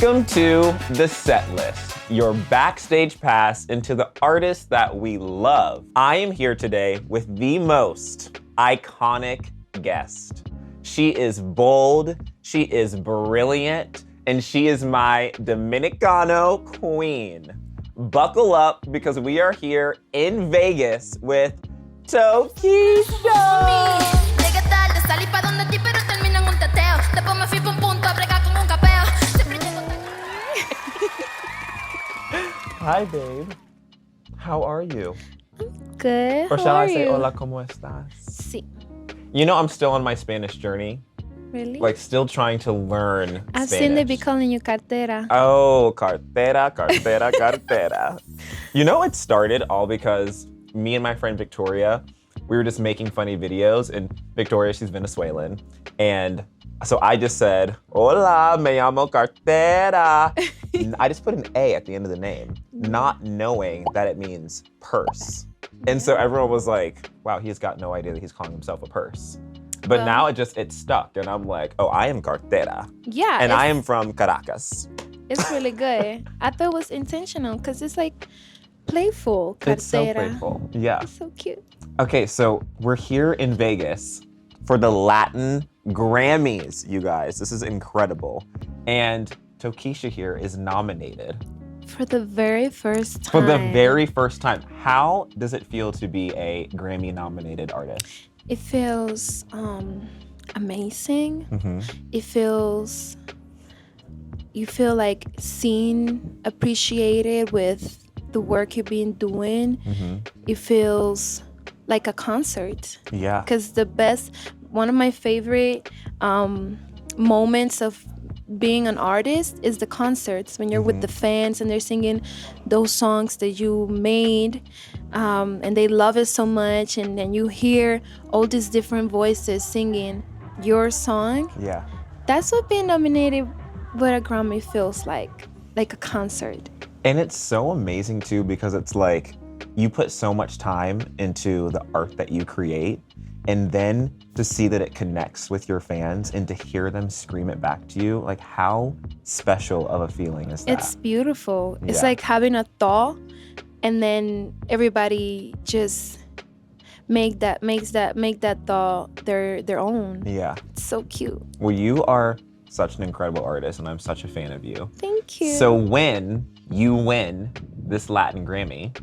Welcome to The Set List, your backstage pass into the artists that we love. I am here today with the most iconic guest. She is bold, she is brilliant, and she is my Dominicano queen. Buckle up because we are here in Vegas with Tokischa. Hi, babe. How are you? I'm good. Or shall I say, hola, ¿cómo estás? Sí. You know, I'm still on my Spanish journey. Really? Like, still trying to learn I've Spanish. seen they be calling you cartera. Oh, cartera, cartera, cartera. You know, it started all because me and my friend Victoria, we were just making funny videos, and Victoria, she's Venezuelan. And so I just said, hola, me llamo cartera. I just put an A at the end of the name, not knowing that it means purse. And so everyone was like, wow, he's got no idea that he's calling himself a purse. But now it stuck, and I'm like, oh, I am cartera. Yeah. And I am from Caracas. It's really good. I thought it was intentional because it's like playful. Cartera. It's so playful, yeah. It's so cute. Okay, so we're here in Vegas for the Latin GRAMMYs, you guys. This is incredible. And Tokischa here is nominated. For the very first time. For the very first time. How does it feel to be a Grammy-nominated artist? It feels amazing. Mm-hmm. It feels, you feel like seen, appreciated with the work you've been doing. Mm-hmm. It feels like a concert. Yeah. Because one of my favorite moments of being an artist is the concerts when you're with the fans and they're singing those songs that you made and they love it so much, and then you hear all these different voices singing your song. Yeah. That's what being nominated with a Grammy feels like a concert. And it's so amazing too, because it's like you put so much time into the art that you create, and then to see that it connects with your fans and to hear them scream it back to you, like how special of a feeling is that? It's beautiful. Yeah. It's like having a thought and then everybody just makes that thought their own. Yeah. It's so cute. Well, you are such an incredible artist, and I'm such a fan of you. Thank you. So when you win this Latin Grammy,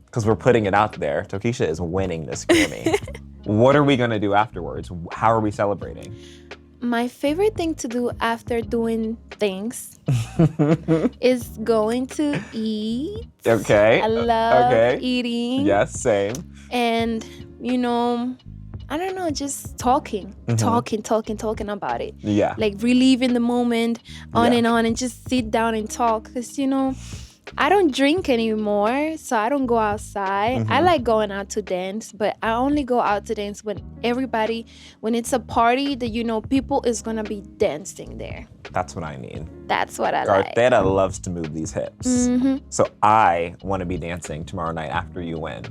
because we're putting it out there, Tokischa is winning this Grammy. What are we gonna do afterwards? How are we celebrating? My favorite thing to do after doing things is going to eat. Okay. I love okay. eating. Yes, same. And, I don't know, just talking about it. Yeah. Like reliving the moment on Yeah. and on, and just sit down and talk. Because, I don't drink anymore, so I don't go outside. I like going out to dance, but I only go out to dance when it's a party that people is gonna be dancing there. That's what I need. That's what I like. Cartera loves to move these hips. Mm-hmm. So I want to be dancing tomorrow night after you win.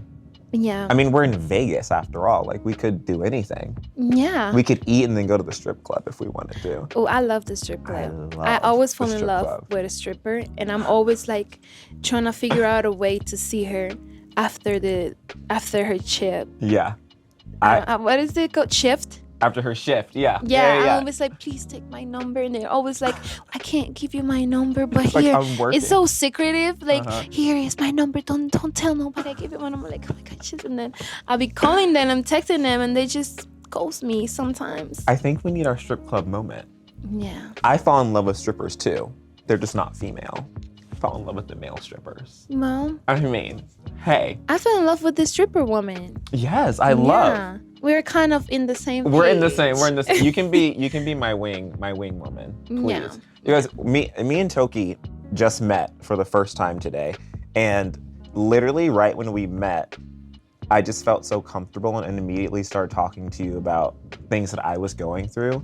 Yeah. I mean, we're in Vegas after all. Like, we could do anything. Yeah. We could eat and then go to the strip club if we wanted to. Oh, I love the strip club. I love always the fall in strip love club. with a stripper, and I'm always like trying to figure out a way to see her after her chip. Yeah. What is it called? Shift? After her shift, yeah. Yeah, I'm always like, please take my number. And they're always like, I can't give you my number, but Like, here. I'm working. It's so secretive. Like, here is my number. Don't tell nobody I give you my number. Like, oh my God, shit. And then I'll be calling them, I'm texting them, and they just ghost me sometimes. I think we need our strip club moment. Yeah. I fall in love with strippers too. They're just not female. I fall in love with the male strippers. Well, I mean, hey. I fell in love with the stripper woman. Yes, I love. Yeah. We're kind of in the same page. We're in the same. You can be my wing woman, please. Yeah. You guys, me and Toki just met for the first time today, and literally right when we met, I just felt so comfortable and immediately started talking to you about things that I was going through.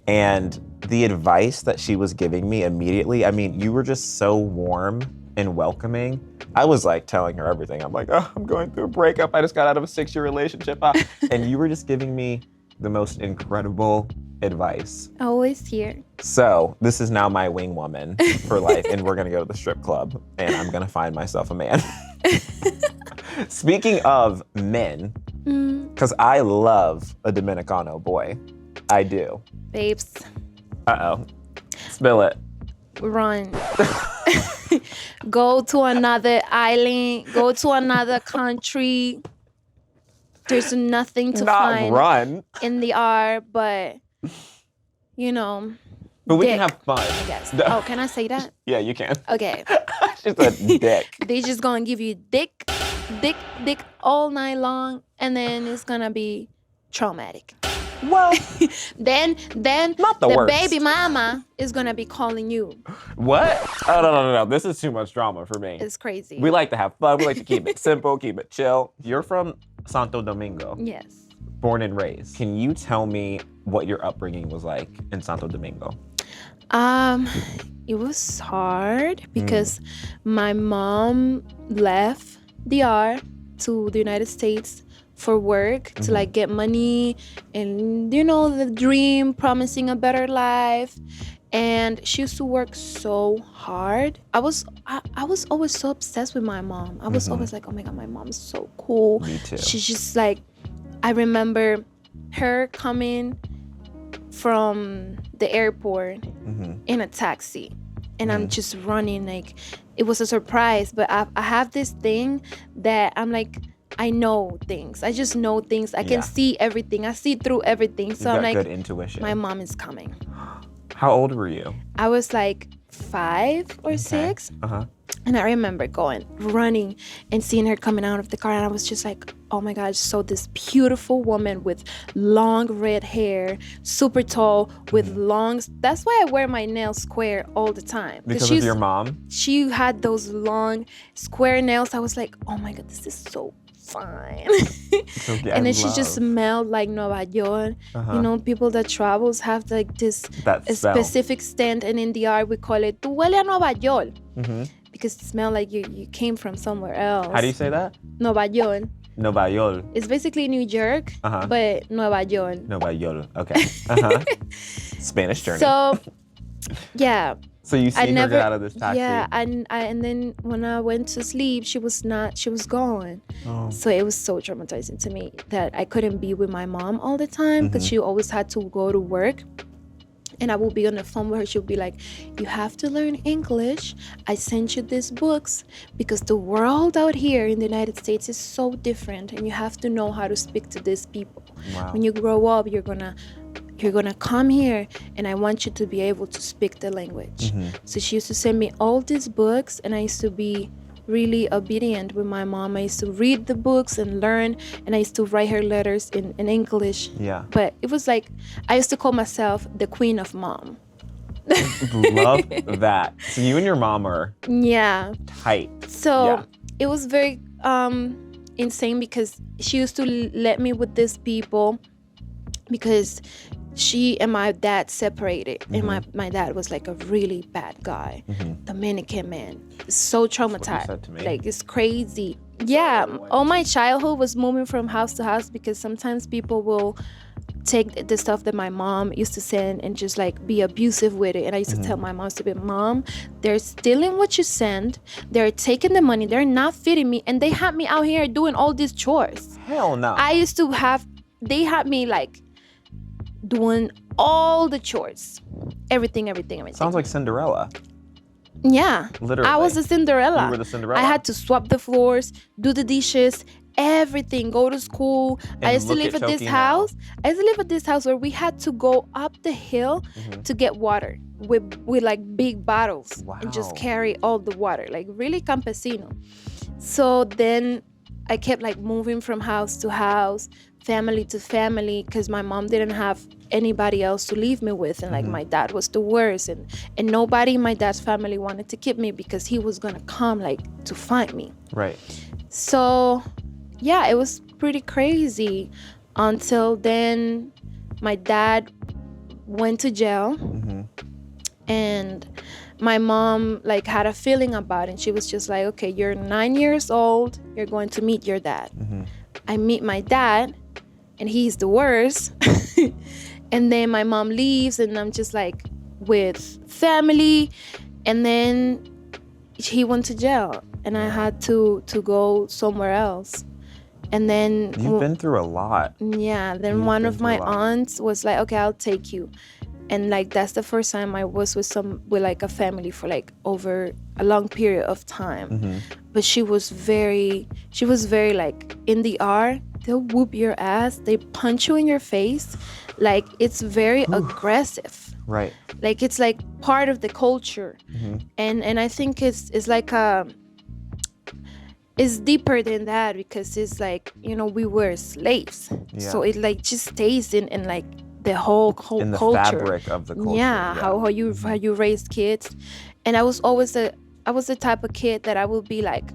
And the advice that she was giving me immediately, I mean, you were just so warm and welcoming. I was like telling her everything. I'm like, oh, I'm going through a breakup. I just got out of a 6-year relationship. And you were just giving me the most incredible advice. Always here. So this is now my wing woman for life, and we're gonna go to the strip club, and I'm gonna find myself a man. Speaking of men, because I love a Dominicano boy. I do. Babes, Uh-oh. Spill it. run. Go to another island. Go to another country. There's nothing to Not find run. in the R, but, you know, But we can dick, have fun. I guess. Oh, can I say that? Yeah, you can. Okay. She said dick. They just gonna give you dick all night long, and then it's gonna be traumatic. Well, Then Not the worst. baby mama is gonna be calling you. what? Oh, no. This is too much drama for me. It's crazy. We like to have fun. We like to keep it simple, keep it chill. You're from Santo Domingo, Yes. born and raised. Can you tell me what your upbringing was like in Santo Domingo? It was hard because my mom left DR to the United States for work to like get money and, you know, the dream, promising a better life. And she used to work so hard. I was always so obsessed with my mom. I was always like, oh my God, my mom's so cool. Me too. She's just like, I remember her coming from the airport in a taxi, and I'm just running. Like, it was a surprise, but I have this thing that I'm like, I know things. I just know things. I can see everything. I see through everything. So You I'm got like, good intuition. my mom is coming. How old were you? I was like 5 or 6. Uh-huh. And I remember running and seeing her coming out of the car. And I was just like, oh my God, so this beautiful woman with long red hair, super tall, with long. That's why I wear my nails square all the time. Because of your mom? She had those long square nails. I was like, oh my God, this is so fine. Okay, And then she just smelled like Nueva York. You know, people that travels have like this That a smell. specific stand, and in the art we call it "Tu huele a Nueva York," because it smells like you came from somewhere else. How do you say that? Nueva York. Nueva York. It's basically New York, but Nueva York. Nueva York. Okay. Spanish journey. So, yeah. So you see her get out of this taxi. Yeah, and then when I went to sleep, she was gone. Oh. So it was so traumatizing to me that I couldn't be with my mom all the time because she always had to go to work. And I will be on the phone with her. She'll be like, you have to learn English. I sent you these books because the world out here in the United States is so different, and you have to know how to speak to these people. Wow. When you grow up, you're gonna come here, and I want you to be able to speak the language. So she used to send me all these books, and I used to be really obedient with my mom. I used to read the books and learn, and I used to write her letters in English. Yeah. But it was like, I used to call myself the queen of mom. Love that. So you and your mom are Yeah. tight. So it was very insane because she used to let me with these people because she and my dad separated, and my dad was like a really bad guy, Dominican man. So traumatized. said to me. Like, it's crazy. Yeah, all my childhood was moving from house to house because sometimes people will take the stuff that my mom used to send and just like be abusive with it. And I used to tell my mom, to be, Mom, they're stealing what you send, they're taking the money, they're not feeding me, and they had me out here doing all these chores. Hell no. They had me like doing all the chores, everything. Sounds like Cinderella. Yeah, Literally. I was a Cinderella. You were the Cinderella. I had to swap the floors, do the dishes, everything, go to school. I used to look live at at this Toki house. I used to live at this house where we had to go up the hill to get water with like big bottles and just Wow. carry all the water, like really campesino. So then I kept like moving from house to house, family to family, because my mom didn't have anybody else to leave me with, and like my dad was the worst, and nobody in my dad's family wanted to keep me because he was gonna come like to find me. Right. So yeah, it was pretty crazy until then my dad went to jail, and my mom like had a feeling about it, and she was just like, okay, you're 9 years old, you're going to meet your dad. I meet my dad, and he's the worst. And then my mom leaves, and I'm just like with family. And then he went to jail, and I had to go somewhere else. And then you've been through a lot. Yeah. Then one of my aunts was like, "Okay, I'll take you." And like that's the first time I was with like a family for like over a long period of time. But she was very like in the R, they'll whoop your ass, they punch you in your face, like it's very aggressive. Right. Like it's like part of the culture. And I think it's like it's deeper than that, because it's like, you know, we were slaves. So it like just stays in like the whole in the culture. fabric of the culture. Yeah. How you raise kids. And I was the type of kid that I would be like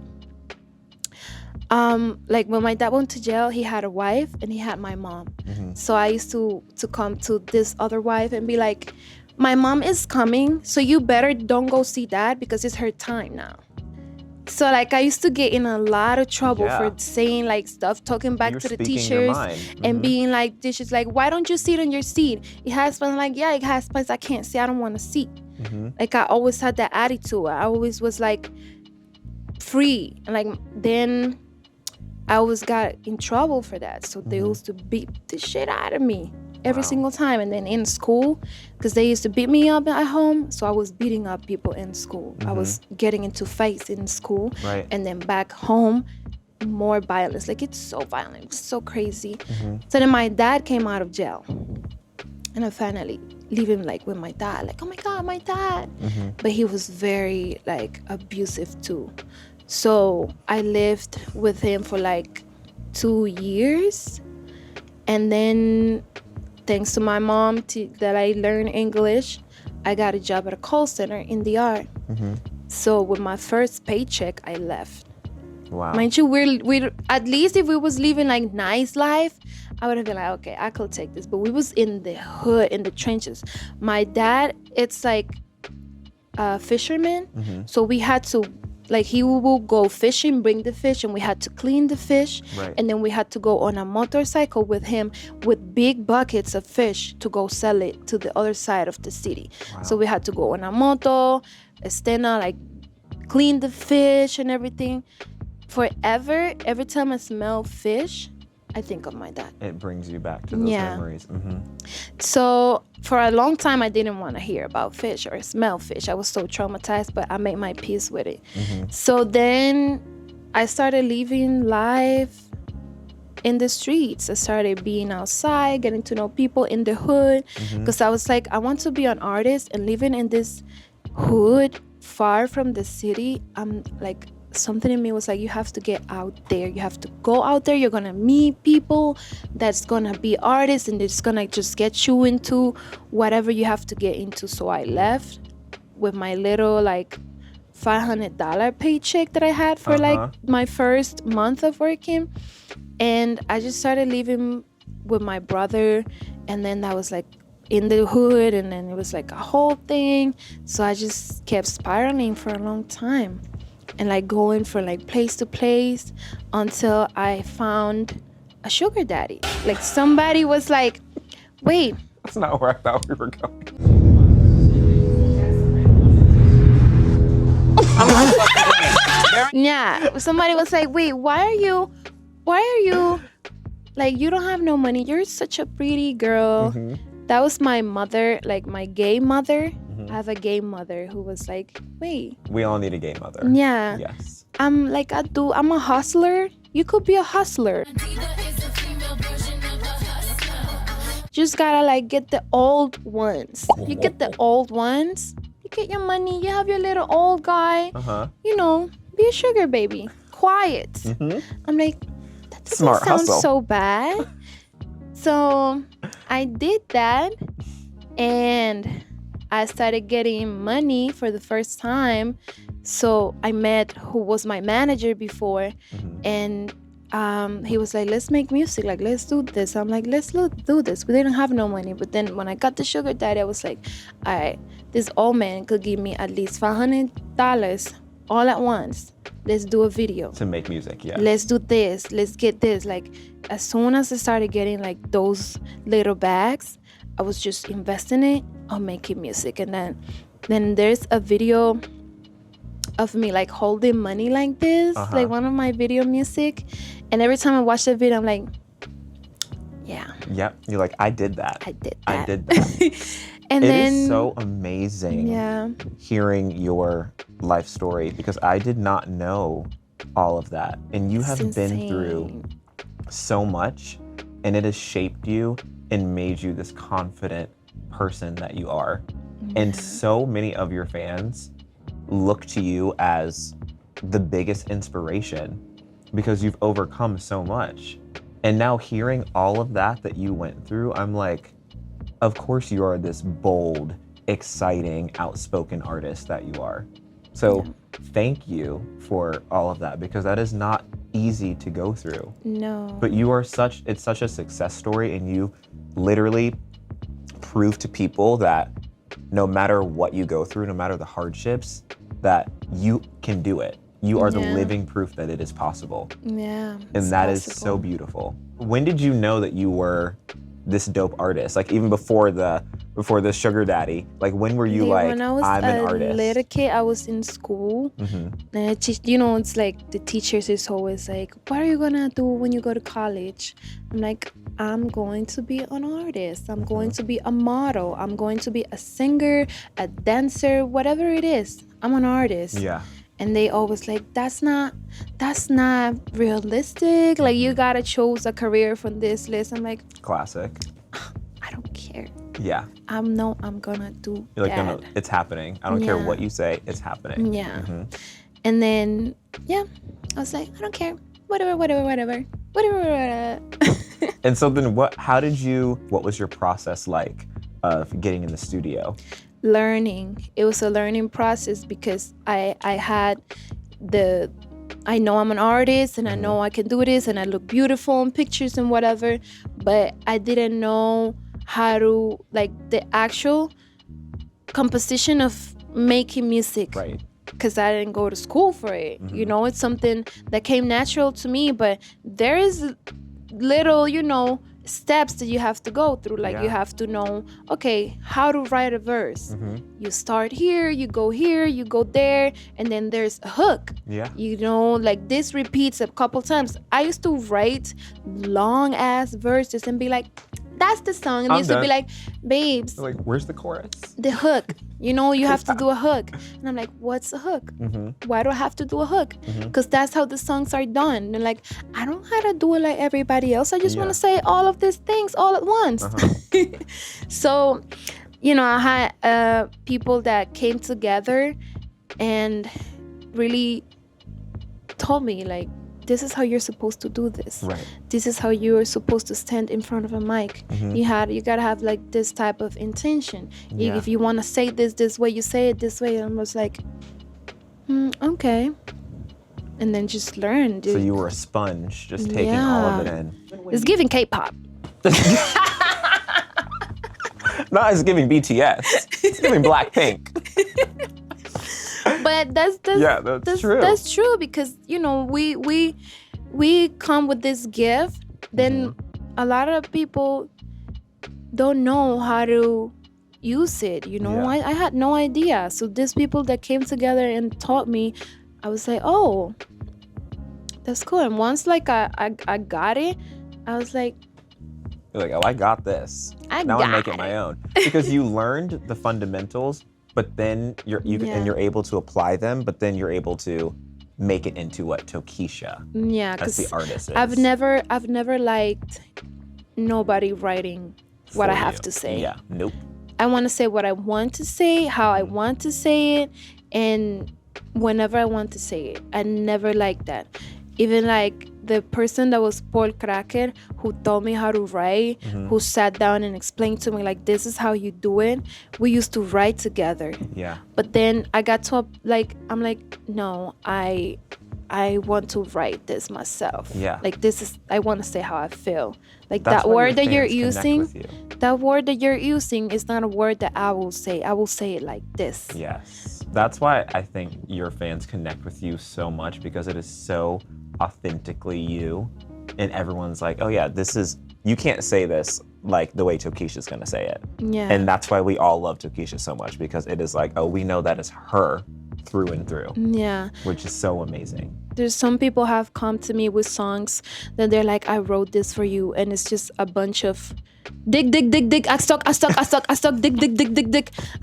when my dad went to jail, he had a wife and he had my mom. So I used to come to this other wife and be like, my mom is coming, so you better don't go see dad because it's her time now. So like I used to get in a lot of trouble for saying like stuff, talking back to the teachers and being like, this is like, why don't you sit on your seat? It has fun. Like, yeah, it has fun. I can't sit. I don't want to sit. Like I always had that attitude. I always was like free. And like then I always got in trouble for that. So they used to beat the shit out of me every single time. And then in school, because they used to beat me up at home, so I was beating up people in school. I was getting into fights in school. And then back home, more violence. Like it's so violent, it's so crazy. So then my dad came out of jail, and I finally leave him like with my dad, like, oh my God, my dad. But he was very like abusive too. So I lived with him for like 2 years. And then thanks to my mom that I learned English, I got a job at a call center in the art. So with my first paycheck, I left. Wow. Mind you, we're at least if we was living like nice life, I would have been like, okay, I could take this. But we was in the hood, in the trenches. My dad, it's like a fisherman. So we had to, like, he will go fishing, bring the fish, and we had to clean the fish. And then we had to go on a motorcycle with him with big buckets of fish to go sell it to the other side of the city. So we had to go on a moto, Estena, like clean the fish and everything. Forever, every time I smell fish, I think of my dad. It brings you back to those memories. So for a long time, I didn't want to hear about fish or smell fish. I was so traumatized, but I made my peace with it. So then I started living life in the streets. I started being outside, getting to know people in the hood, because I was like, I want to be an artist, and living in this hood far from the city, I'm like, something in me was like, you have to get out there. You have to go out there. You're going to meet people that's going to be artists, and it's going to just get you into whatever you have to get into. So I left with my little like $500 paycheck that I had for like my first month of working. And I just started living with my brother. And then that was like in the hood. And then it was like a whole thing. So I just kept spiraling for a long time. And like going from like place to place until I found a sugar daddy. Like somebody was like, wait. That's not where I thought we were going. Yeah, somebody was like, wait, why are you, like, you don't have no money. You're such a pretty girl. That was my mother, like my gay mother. I have a gay mother who was like, wait. We all need a gay mother. Yeah. Yes. I'm a hustler. You could be a hustler. Just gotta like get the old ones. You get the old ones, you get your money, you have your little old guy. You know, be a sugar baby. Quiet. I'm like, that doesn't Smart sound hustle. so bad. So I did that, and I started getting money for the first time. So I met who was my manager before, and he was like, let's make music, like, let's do this. I'm like, let's do this. We didn't have no money. But then when I got the sugar daddy, I was like, all right, this old man could give me at least $500 all at once. Let's do a video. To make music, yeah. Let's do this. Let's get this. Like, as soon as I started getting like those little bags, I was just investing it on making music. And then there's a video of me like holding money like this, like one of my video music. And every time I watch that video, I'm like, yeah. Yep. You're like, I did that. I did that. I did that. And it then is so amazing hearing your life story, because I did not know all of that. And you have been through so much, and it has shaped you and made you this confident person that you are. And so many of your fans look to you as the biggest inspiration because you've overcome so much. And now hearing all of that you went through, I'm like, of course you are this bold, exciting, outspoken artist that you are. So thank you for all of that, because that is not easy to go through. No. But you are it's such a success story, and you literally prove to people that no matter what you go through, no matter the hardships, that you can do it. You are the living proof that it is possible. Yeah. And that is so beautiful. When did you know that you were this dope artist? Like, even before the sugar daddy, like, when were you like, when I was I'm an a artist? little kid, I was in school. And it's like the teachers is always like, what are you gonna do when you go to college? I'm like, I'm going to be an artist. I'm going to be a model. I'm going to be a singer, a dancer, whatever it is. I'm an artist. Yeah. And they always like, that's not realistic. Like, you gotta choose a career from this list. I'm like, Classic. I don't care. Yeah. I'm gonna do You're like, that. no, it's happening. I don't care what you say, it's happening. Yeah. And then, I was like, I don't care. Whatever. And so then what was your process like of getting in the studio? Learning. It was a learning process, because I know I'm an artist, and I know I can do this, and I look beautiful in pictures and whatever, but I didn't know how to, like, the actual composition of making music. Right. Because I didn't go to school for it. It's something that came natural to me, but there is little, steps that you have to go through. Like, you have to know, okay, how to write a verse. You start here, you go there, and then there's a hook. Yeah. Like, this repeats a couple times. I used to write long ass verses and be like, that's the song. And they used to be like, babes, like, where's the chorus? The hook. You have to do a hook. And I'm like, what's a hook? Why do I have to do a hook? Because that's how the songs are done. And like, I don't have to do it like everybody else. I just want to say all of these things all at once. So, I had people that came together and really told me, like, this is how you're supposed to do this. Right. This is how you're supposed to stand in front of a mic. You gotta have like this type of intention. If you want to say this way, you say it this way. And I was like, okay. And then just learn. So you were a sponge, just taking all of it in. It's giving K-pop. Not as giving BTS. It's giving Blackpink. But that's true. That's true, because we come with this gift. Then a lot of people don't know how to use it. I had no idea. So these people that came together and taught me, I was like, oh, that's cool. And once like I got it, I was like, you're like, oh, I got this. Now I make it my own. Because you learned the fundamentals, but then you're able to apply them, but then you're able to make it into what Tokischa as the artist is. I've never liked nobody writing what I have to say. Yeah, nope. I want to say what I want to say, how I want to say it, and whenever I want to say it. I never liked that. Even like the person that was Paul Cracker, who taught me how to write, who sat down and explained to me, like, this is how you do it. We used to write together. Yeah. But then I got to I'm like, no, I want to write this myself. Yeah. Like, I want to say how I feel. Like, That's that why word your that you're fans connect using, with you. that word that you're using is not a word that I will say. I will say it like this. Yes. That's why I think your fans connect with you so much, because it is so authentically you. And everyone's like, oh yeah, you can't say this like the way Tokischa's gonna say it. Yeah. And that's why we all love Tokischa so much, because it is like, oh, we know that is her through and through. Yeah. Which is so amazing. There's some people have come to me with songs that they're like, I wrote this for you, and it's just a bunch of dig, I suck, dig.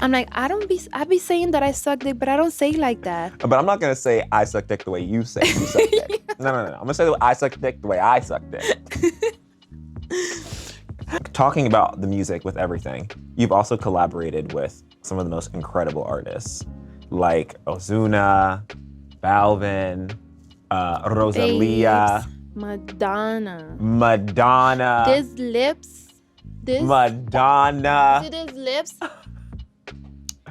I'm like, I be saying that I suck dick, but I don't say like that. But I'm not gonna say I suck dick the way you say you suck dick. No. I'm gonna say I suck dick the way I suck dick. Talking about the music with everything, you've also collaborated with some of the most incredible artists, like Ozuna, Balvin, Rosalía, Madonna. These lips. Madonna. See these lips?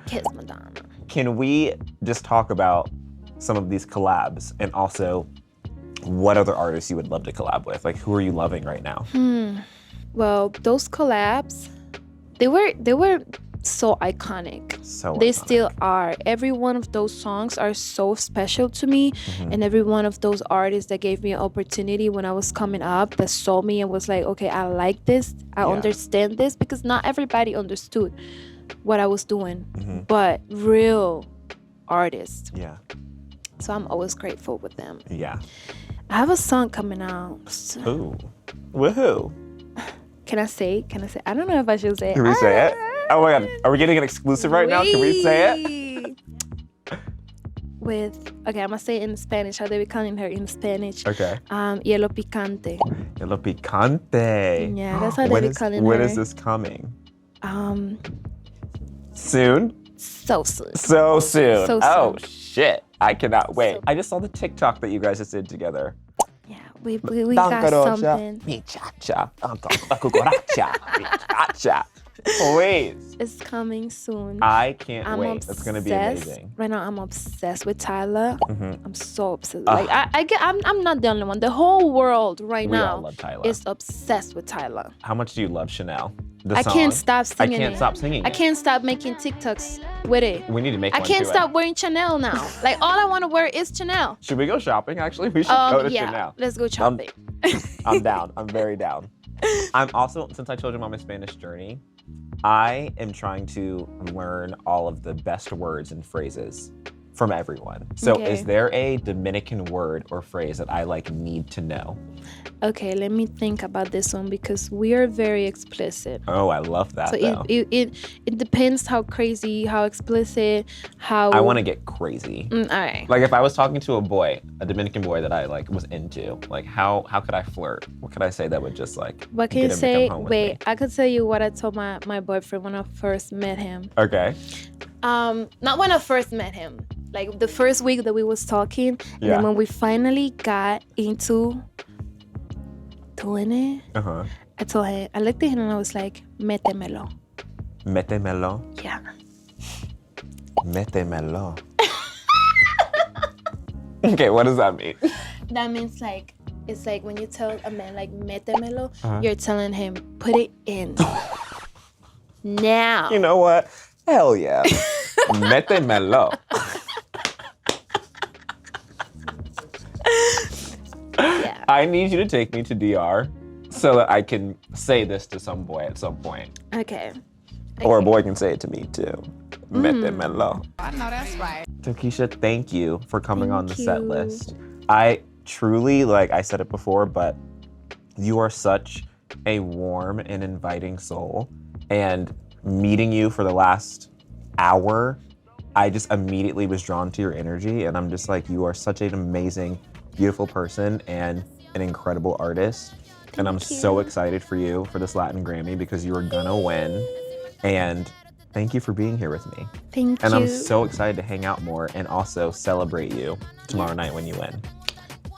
Kiss Madonna. Can we just talk about some of these collabs, and also what other artists you would love to collab with? Like, who are you loving right now? Well, those collabs, they were so iconic. They still are. Every one of those songs are so special to me. And every one of those artists that gave me an opportunity when I was coming up, that saw me and was like, okay, I like this, I understand this, because not everybody understood what I was doing, but real artists. Yeah. So I'm always grateful with them. Yeah. I have a song coming out. Ooh. Woohoo. Can I say? I don't know if I should say it. Can we say it? Oh my God, are we getting an exclusive right now? Can we say it? I'm gonna say it in Spanish, how they be calling her in Spanish. Okay. Hielo picante. Hielo picante. Yeah, that's how they be calling her. When is this coming? Soon? So soon. So soon. So Oh, soon. shit. I cannot wait. I just saw the TikTok that you guys just did together. Yeah, we got something. Mi cha-cha. La cucaracha. Mi cha-cha. Please. It's coming soon. I can't I'm wait. obsessed. It's gonna be amazing. Right now, I'm obsessed with Tyler. I'm so obsessed. Like I'm not the only one. The whole world right We now all love Tyler. is obsessed with Tyler. How much do you love Chanel? I can't stop singing I can't stop singing I it. can't stop making TikToks with it. We need to make I one can't too, stop wearing Chanel now. Like, all I want to wear is Chanel. Should we go shopping, actually? We should go to Yeah, Chanel. let's go shopping. I'm down. I'm very down. I'm also, since I told you about my Spanish journey, I am trying to learn all of the best words and phrases from everyone. So is there a Dominican word or phrase that I need to know? Okay, let me think about this one, because we are very explicit. Oh, I love that. So it depends how crazy, how explicit, how... I want to get crazy. All right. Like, if I was talking to a Dominican boy that I was into, how could I flirt? What could I say that would just What can you say? Wait, I could tell you what I told my boyfriend when I first met him. Okay. Not when I first met him. Like the first week that we was talking, and then when we finally got into doing it, I told him, I looked at him and I was like, Métemelo. Métemelo? Yeah. Métemelo. Okay, what does that mean? That means it's like when you tell a man Métemelo, you're telling him, put it in. Now. You know what? Hell yeah. Métemelo. Yeah. I need you to take me to DR so that I can say this to some boy at some point. Okay. Or a boy can say it to me too. Métemelo. I know that's right. Tokischa, thank you for coming on the Thank set you. list. I truly, I said it before, but you are such a warm and inviting soul. And meeting you for the last hour, I just immediately was drawn to your energy. And I'm just you are such an amazing, beautiful person and an incredible artist. And I'm so excited for you for this Latin Grammy, because you are gonna win. And thank you for being here with me. Thank you. And I'm so excited to hang out more and also celebrate you tomorrow night when you win.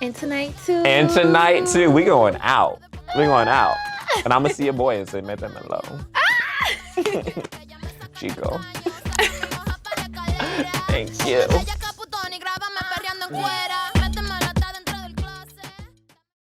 And tonight too. And tonight too. We going out. We going out. And I'm gonna see a boy and say, Métemelo. Chico. Thank you.